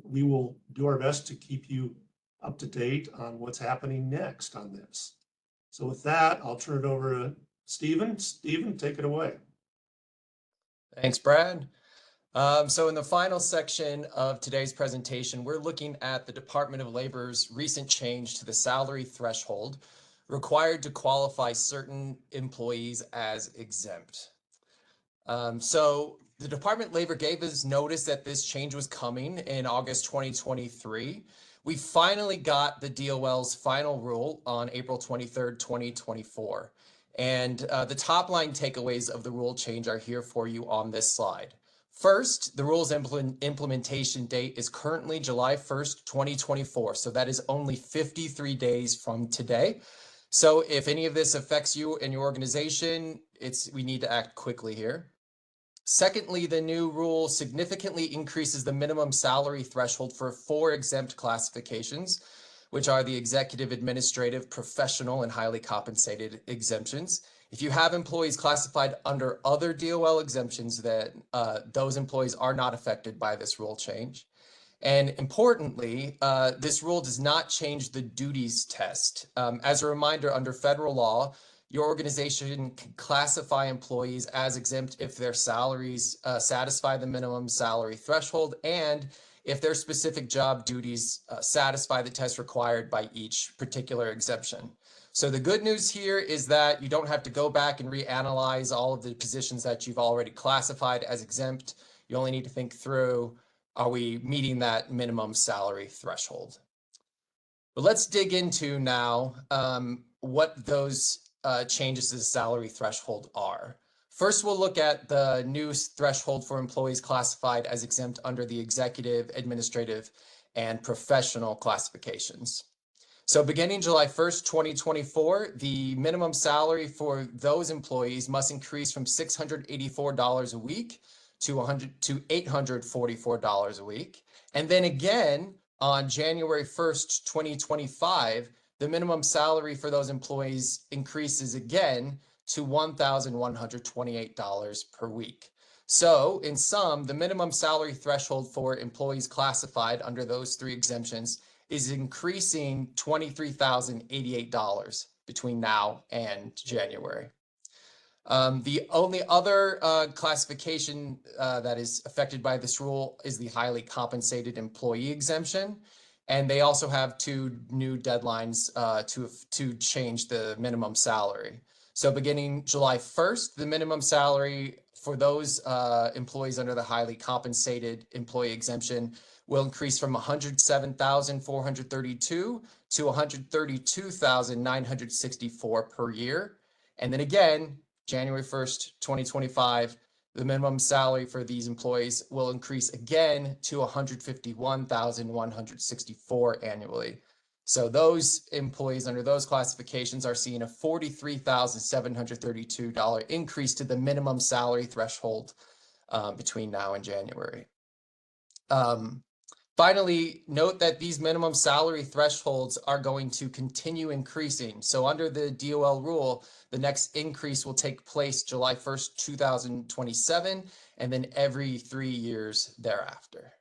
Speaker 4: we will do our best to keep you up to date on what's happening next on this. So with that, I'll turn it over to Stephen. Stephen, take it away.
Speaker 5: Thanks, Brad. So in the final section of today's presentation, we're looking at the Department of Labor's recent change to the salary threshold required to qualify certain employees as exempt. So the Department of Labor gave us notice that this change was coming in August 2023. We finally got the DOL's final rule on April 23rd, 2024. And the top line takeaways of the rule change are here for you on this slide. First, the rule's implementation date is currently July 1st, 2024. So that is only 53 days from today. So if any of this affects you and your organization, we need to act quickly here. Secondly, the new rule significantly increases the minimum salary threshold for 4 exempt classifications, which are the executive, administrative, professional, and highly compensated exemptions. If you have employees classified under other DOL exemptions, that those employees are not affected by this rule change. And importantly, this rule does not change the duties test. As a reminder, under federal law, your organization can classify employees as exempt if their salaries satisfy the minimum salary threshold and if their specific job duties satisfy the test required by each particular exemption. So the good news here is that you don't have to go back and reanalyze all of the positions that you've already classified as exempt. You only need to think through, are we meeting that minimum salary threshold? But let's dig into now what those changes to the salary threshold are. First, we'll look at the new threshold for employees classified as exempt under the executive, administrative, and professional classifications. So beginning July 1st, 2024, the minimum salary for those employees must increase from $684 a week to $844 a week. And then again, on January 1st, 2025, the minimum salary for those employees increases again to $1,128 per week. So in sum, the minimum salary threshold for employees classified under those 3 exemptions is increasing $23,088 between now and January. The only other classification that is affected by this rule is the highly compensated employee exemption. And they also have 2 new deadlines to change the minimum salary. So beginning July 1st, the minimum salary for those employees under the highly compensated employee exemption will increase from $107,432 to $132,964 per year. And then again, January 1st, 2025, the minimum salary for these employees will increase again to $151,164 annually. So those employees under those classifications are seeing a $43,732 increase to the minimum salary threshold between now and January. Finally, note that these minimum salary thresholds are going to continue increasing. So under the DOL rule, the next increase will take place July 1st, 2027, and then every 3 years thereafter.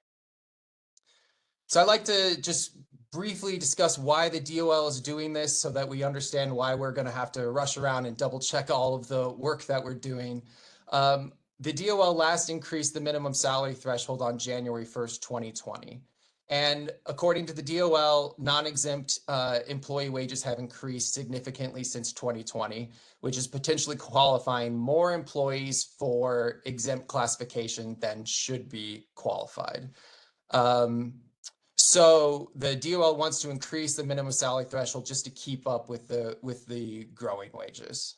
Speaker 5: So I'd like to just briefly discuss why the DOL is doing this so that we understand why we're going to have to rush around and double check all of the work that we're doing. The DOL last increased the minimum salary threshold on January 1st, 2020. And according to the DOL, non-exempt employee wages have increased significantly since 2020, which is potentially qualifying more employees for exempt classification than should be qualified. So the DOL wants to increase the minimum salary threshold just to keep up with the growing wages.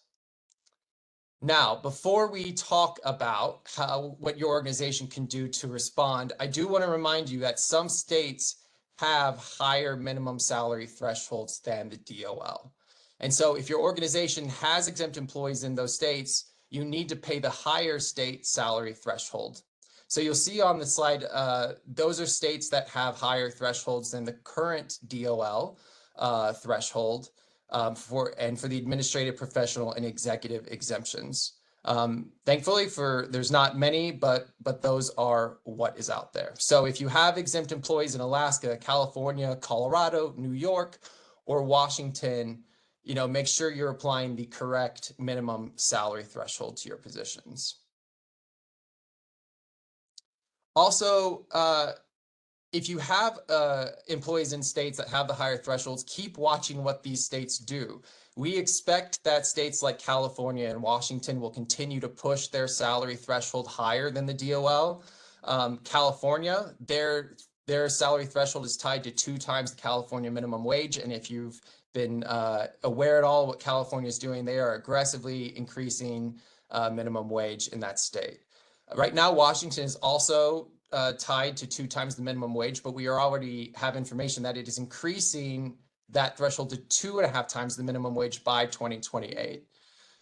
Speaker 5: Now, before we talk about what your organization can do to respond, I do want to remind you that some states have higher minimum salary thresholds than the DOL. And so if your organization has exempt employees in those states, you need to pay the higher state salary threshold. So you'll see on the slide, those are states that have higher thresholds than the current DOL threshold. For the administrative, professional, and executive exemptions. Thankfully, there's not many, but those are what is out there. So if you have exempt employees in Alaska, California, Colorado, New York, or Washington, make sure you're applying the correct minimum salary threshold to your positions. Also, if you have employees in states that have the higher thresholds, keep watching what these states do. We expect that states like California and Washington will continue to push their salary threshold higher than the DOL. California, their salary threshold is tied to 2 times the California minimum wage. And if you've been aware at all what California is doing, they are aggressively increasing minimum wage in that state. Right now, Washington is also tied to 2 times the minimum wage, but we already have information that it is increasing that threshold to 2.5 times the minimum wage by 2028.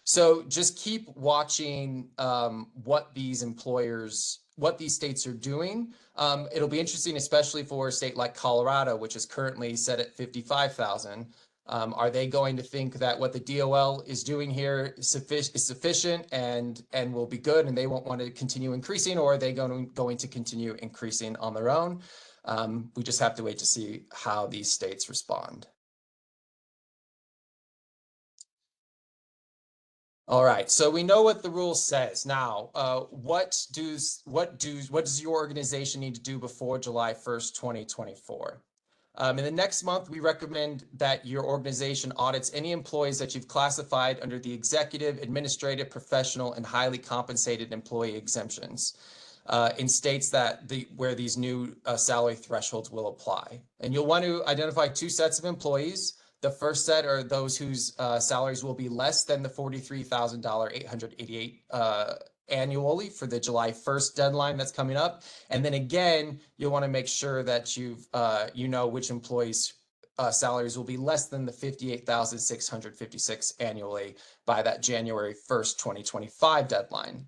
Speaker 5: So just keep watching what these states are doing. It'll be interesting, especially for a state like Colorado, which is currently set at 55,000. Are they going to think that what the DOL is doing here is sufficient and will be good and they won't want to continue increasing, or are they going to continue increasing on their own? We just have to wait to see how these states respond. All right, so we know what the rule says. Now, what does your organization need to do before July 1st, 2024? In the next month, we recommend that your organization audits any employees that you've classified under the executive, administrative, professional, and highly compensated employee exemptions in states where these new salary thresholds will apply. And you'll want to identify 2 sets of employees. The first set are those whose salaries will be less than the $43,888 annually for the July 1st deadline that's coming up. And then again, you'll want to make sure that you know which employees' salaries will be less than the $58,656 annually by that January 1st, 2025 deadline.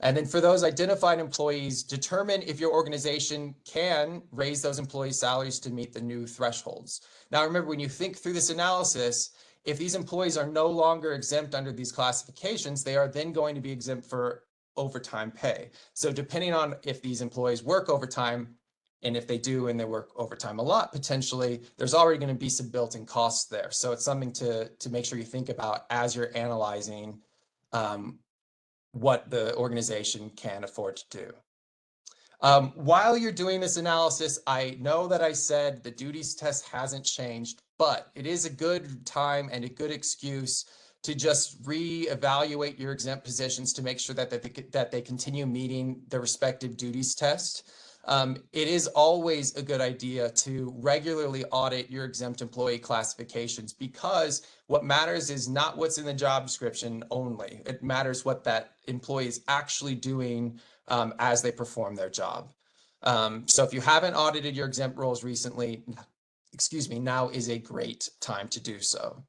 Speaker 5: And then for those identified employees, determine if your organization can raise those employees' salaries to meet the new thresholds. Now, remember, when you think through this analysis, if these employees are no longer exempt under these classifications, they are then going to be exempt for overtime pay. So depending on if these employees work overtime, and if they do and they work overtime a lot, potentially, there's already going to be some built-in costs there. So it's something to make sure you think about as you're analyzing what the organization can afford to do. While you're doing this analysis, I know that I said the duties test hasn't changed, but it is a good time and a good excuse to just reevaluate your exempt positions to make sure that they continue meeting the respective duties test. It is always a good idea to regularly audit your exempt employee classifications, because what matters is not what's in the job description only. It matters what that employee is actually doing as they perform their job. So if you haven't audited your exempt roles recently, now is a great time to do so.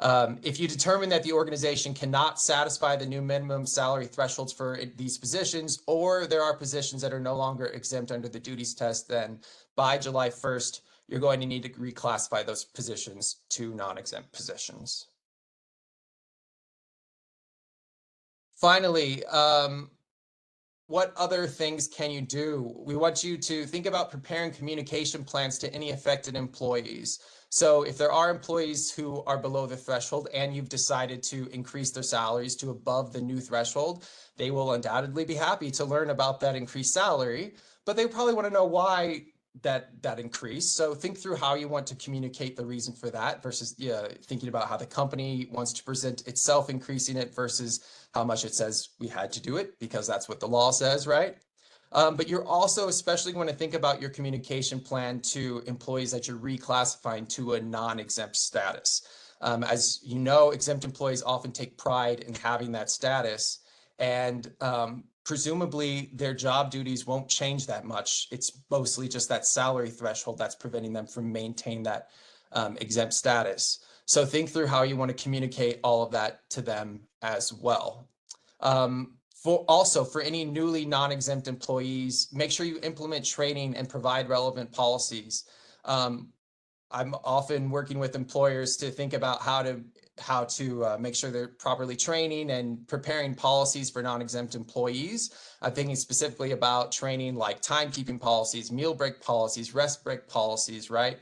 Speaker 5: If you determine that the organization cannot satisfy the new minimum salary thresholds for these positions, or there are positions that are no longer exempt under the duties test, then by July 1st, you're going to need to reclassify those positions to non-exempt positions. Finally, what other things can you do? We want you to think about preparing communication plans to any affected employees. So if there are employees who are below the threshold and you've decided to increase their salaries to above the new threshold, they will undoubtedly be happy to learn about that increased salary, but they probably want to know why that increase. So think through how you want to communicate the reason for that versus thinking about how the company wants to present itself increasing it versus how much it says we had to do it because that's what the law says, right? But you're also especially going to think about your communication plan to employees that you're reclassifying to a non-exempt status. As you know, exempt employees often take pride in having that status, and presumably their job duties won't change that much. It's mostly just that salary threshold that's preventing them from maintaining that exempt status. So think through how you want to communicate all of that to them as well. For any newly non-exempt employees, make sure you implement training and provide relevant policies. I'm often working with employers to think about how to make sure they're properly training and preparing policies for non-exempt employees. I'm thinking specifically about training like timekeeping policies, meal break policies, rest break policies, right?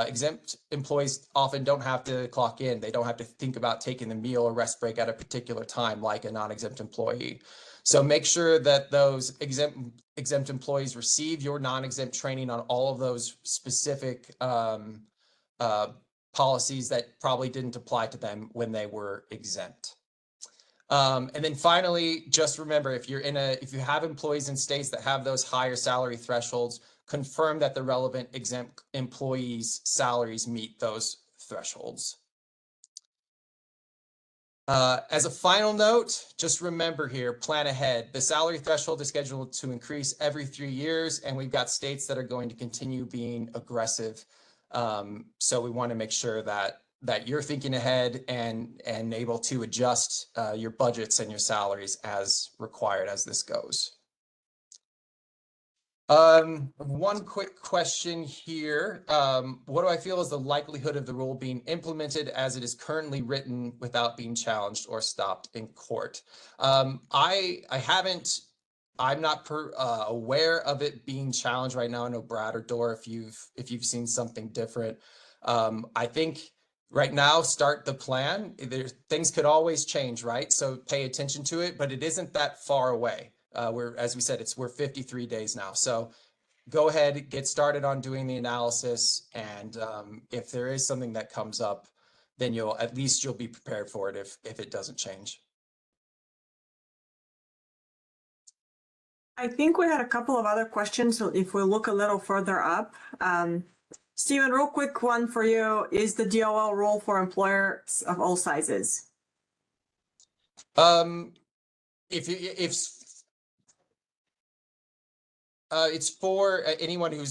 Speaker 5: Exempt employees often don't have to clock in. They don't have to think about taking the meal or rest break at a particular time like a non-exempt employee. So make sure that those exempt employees receive your non-exempt training on all of those specific policies that probably didn't apply to them when they were exempt. And then finally, just remember, if you have employees in states that have those higher salary thresholds, confirm that the relevant exempt employees' salaries meet those thresholds. As a final note, just remember here, plan ahead. The salary threshold is scheduled to increase every 3 years, and we've got states that are going to continue being aggressive. So we want to make sure that you're thinking ahead and able to adjust your budgets and your salaries as required as this goes. One quick question here. What do I feel is the likelihood of the rule being implemented as it is currently written without being challenged or stopped in court? I'm not aware of it being challenged right now. I know Brad or Dora, if you've seen something different. I think right now, start the plan. Things could always change, right? So pay attention to it, but it isn't that far away. As we said, we're 53 days now. So go ahead, get started on doing the analysis. And if there is something that comes up, then you'll be prepared for it if it doesn't change.
Speaker 2: I think we had a couple of other questions. So if we look a little further up, Stephen, real quick one for you. Is the DOL rule for employers of all sizes?
Speaker 5: It's for anyone who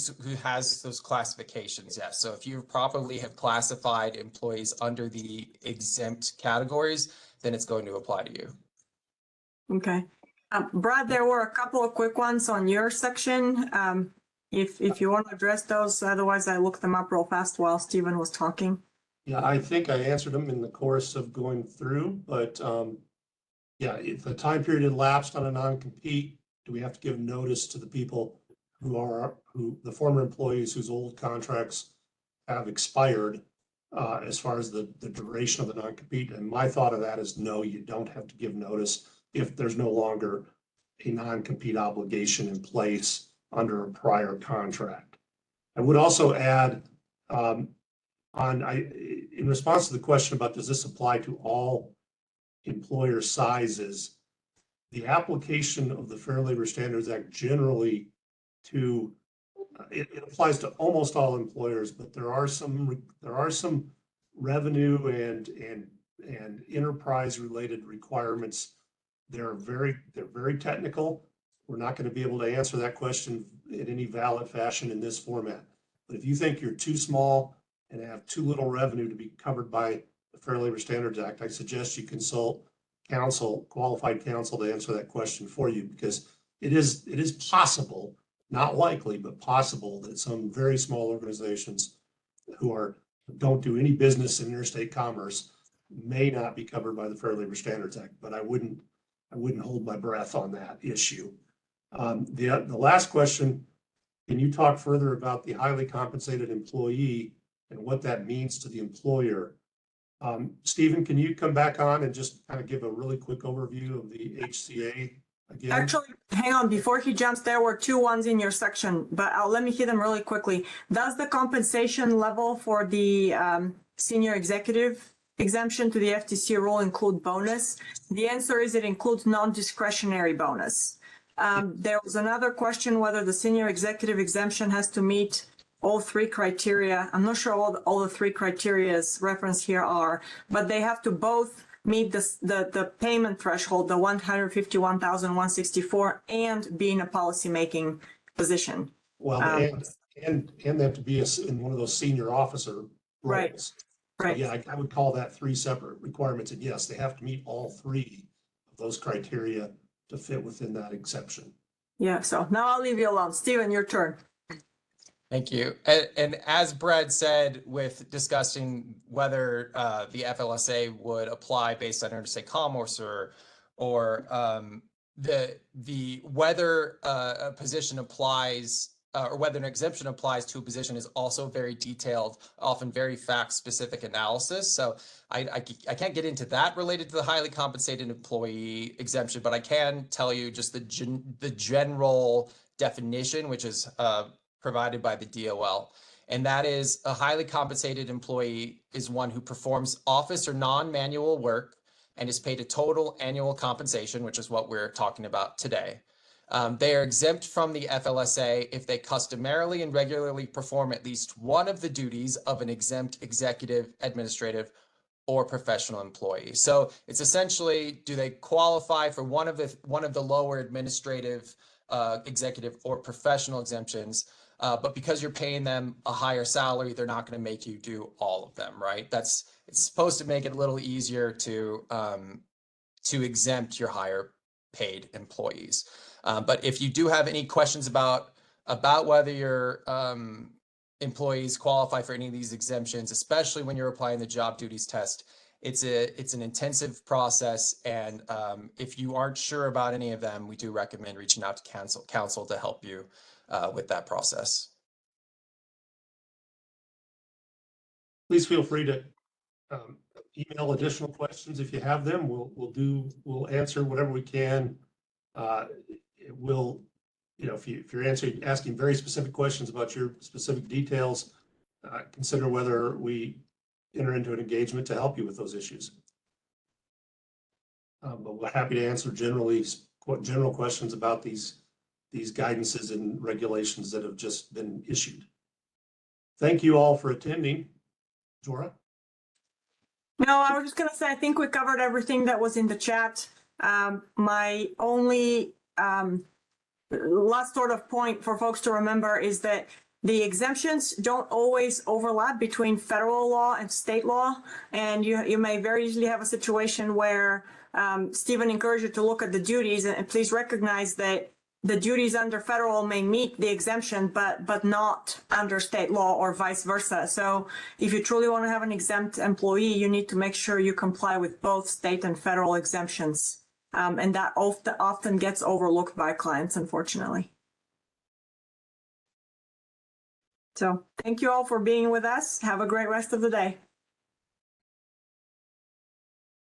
Speaker 5: has those classifications, yes. So if you properly have classified employees under the exempt categories, then it's going to apply to you.
Speaker 2: Okay. Brad, there were a couple of quick ones on your section. If you want to address those, otherwise I looked them up real fast while Stephen was talking.
Speaker 4: Yeah, I think I answered them in the course of going through, but yeah, if the time period elapsed on a non-compete, do we have to give notice to the people who the former employees whose old contracts have expired as far as the duration of the non-compete? And my thought of that is no, you don't have to give notice if there's no longer a non-compete obligation in place under a prior contract. I would also add in response to the question about does this apply to all employer sizes, the application of the Fair Labor Standards Act generally it applies to almost all employers, but there are some revenue and enterprise related requirements. They're very technical. We're not going to be able to answer that question in any valid fashion in this format. But if you think you're too small and have too little revenue to be covered by the Fair Labor Standards Act, I suggest you consult qualified counsel to answer that question for you, because it is possible, not likely, but possible that some very small organizations who don't do any business in interstate commerce may not be covered by the Fair Labor Standards Act, but I wouldn't hold my breath on that issue. The last question, can you talk further about the highly compensated employee and what that means to the employer? Stephen, can you come back on and just kind of give a really quick overview of the HCA again?
Speaker 2: Actually, hang on, before he jumps, there were two ones in your section, but let me hit them really quickly. Does the compensation level for the senior executive exemption to the FTC rule include bonus? The answer is it includes non-discretionary bonus. There was another question whether the senior executive exemption has to meet all three criteria. I'm not sure all the three criteria referenced here are, but they have to both meet the payment threshold, the $151,164, and be in a policymaking position.
Speaker 4: Well, and they have to be in one of those senior officer
Speaker 2: Right.
Speaker 4: roles.
Speaker 2: Right.
Speaker 4: So, yeah, I would call that three separate requirements, and yes, they have to meet all three of those criteria to fit within that exception.
Speaker 2: Yeah, so now I'll leave you alone. Steven, your turn.
Speaker 5: Thank you. And as Brad said, with discussing whether the FLSA would apply based on interstate commerce or the whether a position applies or whether an exemption applies to a position is also very detailed, often very fact-specific analysis. So I can't get into that related to the highly compensated employee exemption, but I can tell you just the general definition, which is provided by the DOL. And that is a highly compensated employee is one who performs office or non-manual work and is paid a total annual compensation, which is what we're talking about today. They are exempt from the FLSA if they customarily and regularly perform at least one of the duties of an exempt executive, administrative, or professional employee. So it's essentially, do they qualify for one of the lower administrative, executive, or professional exemptions? But because you're paying them a higher salary, they're not going to make you do all of them, right? It's supposed to make it a little easier to exempt your higher paid employees. But if you do have any questions about whether your employees qualify for any of these exemptions, especially when you're applying the job duties test, it's an intensive process. And if you aren't sure about any of them, we do recommend reaching out to counsel to help you with that process.
Speaker 4: Please feel free to email additional questions if you have them. We'll answer whatever we can. If you're asking very specific questions about your specific details, consider whether we enter into an engagement to help you with those issues. But we're happy to answer general questions about these guidances and regulations that have just been issued. Thank you all for attending. Dora?
Speaker 2: No, I was just going to say, I think we covered everything that was in the chat. My only last sort of point for folks to remember is that the exemptions don't always overlap between federal law and state law. And you may very easily have a situation where Stephen encouraged you to look at the duties, and please recognize that the duties under federal may meet the exemption, but not under state law or vice versa. So if you truly want to have an exempt employee, you need to make sure you comply with both state and federal exemptions. And that often gets overlooked by clients, unfortunately. So thank you all for being with us. Have a great rest of the day.